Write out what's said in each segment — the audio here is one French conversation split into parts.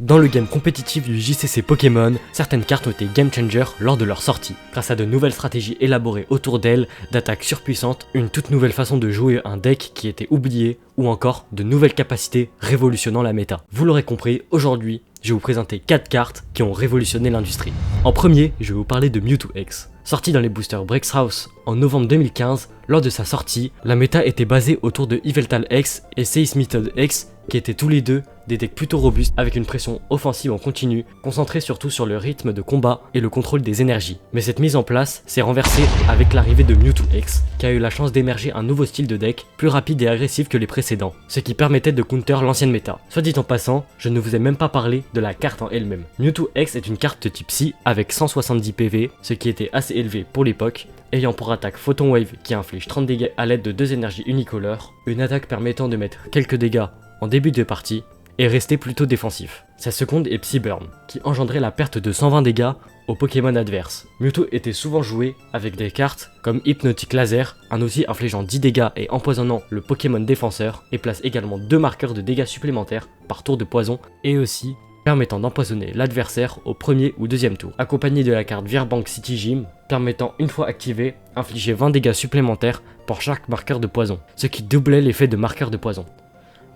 Dans le game compétitif du JCC Pokémon, certaines cartes ont été game changer lors de leur sortie, grâce à de nouvelles stratégies élaborées autour d'elles, d'attaques surpuissantes, une toute nouvelle façon de jouer un deck qui était oublié, ou encore de nouvelles capacités révolutionnant la méta. Vous l'aurez compris, aujourd'hui, je vais vous présenter 4 cartes qui ont révolutionné l'industrie. En premier, je vais vous parler de Mewtwo X. Sorti dans les boosters Breaks House en novembre 2015, lors de sa sortie, la méta était basée autour de Yveltal X et Seismitoad X, qui étaient tous les deux des decks plutôt robustes avec une pression offensive en continu, concentrée surtout sur le rythme de combat et le contrôle des énergies. Mais cette mise en place s'est renversée avec l'arrivée de Mewtwo X, qui a eu la chance d'émerger un nouveau style de deck, plus rapide et agressif que les précédents, ce qui permettait de counter l'ancienne méta. Soit dit en passant, je ne vous ai même pas parlé de la carte en elle-même. Mewtwo X est une carte de type Psy avec 170 PV, ce qui était assez élevé pour l'époque, ayant pour attaque Photon Wave qui inflige 30 dégâts à l'aide de 2 énergies unicolores, une attaque permettant de mettre quelques dégâts en début de partie, et rester plutôt défensif. Sa seconde est Psy Burn, qui engendrait la perte de 120 dégâts aux Pokémon adverses. Mewtwo était souvent joué avec des cartes comme Hypnotic Laser, un outil infligeant 10 dégâts et empoisonnant le Pokémon défenseur, et place également 2 marqueurs de dégâts supplémentaires par tour de poison, et aussi permettant d'empoisonner l'adversaire au premier ou deuxième tour, accompagné de la carte Virbank City Gym, permettant une fois activé, infliger 20 dégâts supplémentaires pour chaque marqueur de poison, ce qui doublait l'effet de marqueur de poison.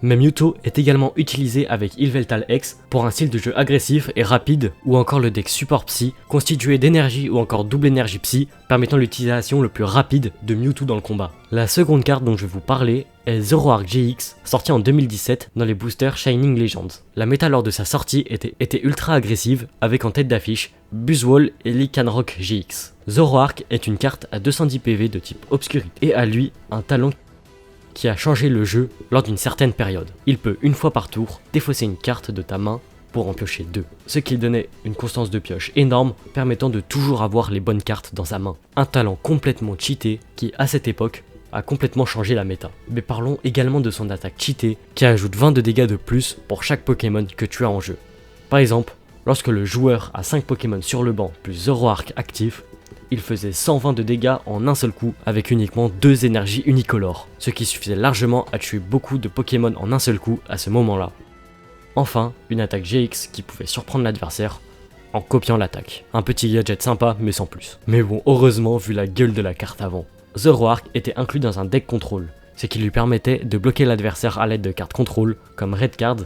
Mais Mewtwo est également utilisé avec Yveltal X pour un style de jeu agressif et rapide, ou encore le deck Support Psy, constitué d'énergie ou encore double énergie Psy, permettant l'utilisation le plus rapide de Mewtwo dans le combat. La seconde carte dont je vais vous parler est Zoroark GX, sorti en 2017 dans les boosters Shining Legends. La méta lors de sa sortie était ultra agressive, avec en tête d'affiche Buzzwole et Lycanroc GX. Zoroark est une carte à 210 PV de type obscurité, et a lui un talent qui a changé le jeu lors d'une certaine période. Il peut, une fois par tour, défausser une carte de ta main pour en piocher 2, ce qui donnait une constance de pioche énorme, permettant de toujours avoir les bonnes cartes dans sa main. Un talent complètement cheaté qui, à cette époque, a complètement changé la méta. Mais parlons également de son attaque cheatée, qui ajoute 20 de dégâts de plus pour chaque Pokémon que tu as en jeu. Par exemple, lorsque le joueur a 5 Pokémon sur le banc plus Zoroark actif, il faisait 120 de dégâts en un seul coup avec uniquement 2 énergies unicolores, ce qui suffisait largement à tuer beaucoup de Pokémon en un seul coup à ce moment-là. Enfin, une attaque GX qui pouvait surprendre l'adversaire en copiant l'attaque. Un petit gadget sympa mais sans plus. Mais bon, heureusement vu la gueule de la carte avant. Zoroark était inclus dans un deck contrôle, ce qui lui permettait de bloquer l'adversaire à l'aide de cartes contrôle comme Red Card,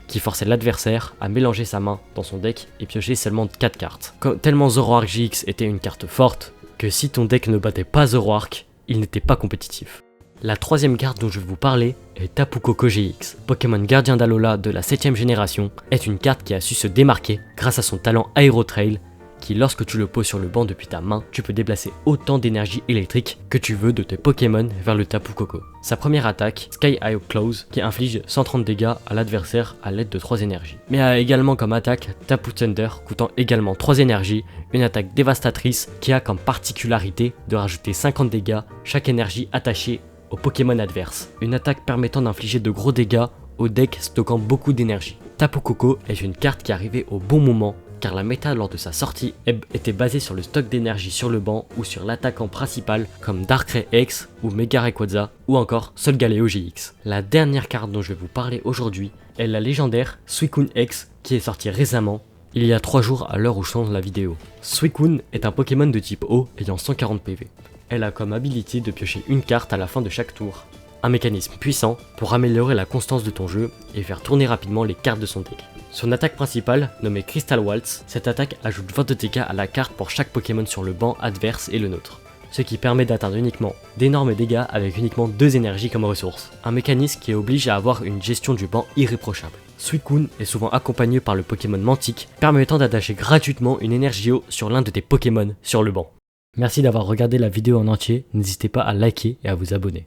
qui forçait l'adversaire à mélanger sa main dans son deck et piocher seulement 4 cartes. Tellement Zoroark GX était une carte forte, que si ton deck ne battait pas Zoroark, il n'était pas compétitif. La troisième carte dont je vais vous parler est Tapu Koko GX. Pokémon gardien d'Alola de la 7ème génération est une carte qui a su se démarquer grâce à son talent Aero Trail, qui lorsque tu le poses sur le banc depuis ta main, tu peux déplacer autant d'énergie électrique que tu veux de tes Pokémon vers le Tapu Koko. Sa première attaque, Sky Eye Close, qui inflige 130 dégâts à l'adversaire à l'aide de 3 énergies. Mais a également comme attaque Tapu Thunder, coûtant également 3 énergies, une attaque dévastatrice qui a comme particularité de rajouter 50 dégâts chaque énergie attachée au Pokémon adverse. Une attaque permettant d'infliger de gros dégâts au deck stockant beaucoup d'énergie. Tapu Koko est une carte qui arrivait au bon moment, car la méta lors de sa sortie était basée sur le stock d'énergie sur le banc ou sur l'attaquant principal comme Darkrai X ou Mega Rayquaza ou encore Solgaleo GX. La dernière carte dont je vais vous parler aujourd'hui est la légendaire Suicune X qui est sortie récemment, il y a 3 jours à l'heure où je tourne la vidéo. Suicune est un Pokémon de type eau ayant 140 PV. Elle a comme habilité de piocher une carte à la fin de chaque tour. Un mécanisme puissant pour améliorer la constance de ton jeu et faire tourner rapidement les cartes de son deck. Son attaque principale, nommée Crystal Waltz, cette attaque ajoute 20 de dégâts à la carte pour chaque Pokémon sur le banc adverse et le nôtre, ce qui permet d'atteindre uniquement d'énormes dégâts avec uniquement 2 énergies comme ressource. Un mécanisme qui oblige à avoir une gestion du banc irréprochable. Suicune est souvent accompagné par le Pokémon Mantique, permettant d'attacher gratuitement une énergie eau sur l'un de tes Pokémon sur le banc. Merci d'avoir regardé la vidéo en entier, n'hésitez pas à liker et à vous abonner.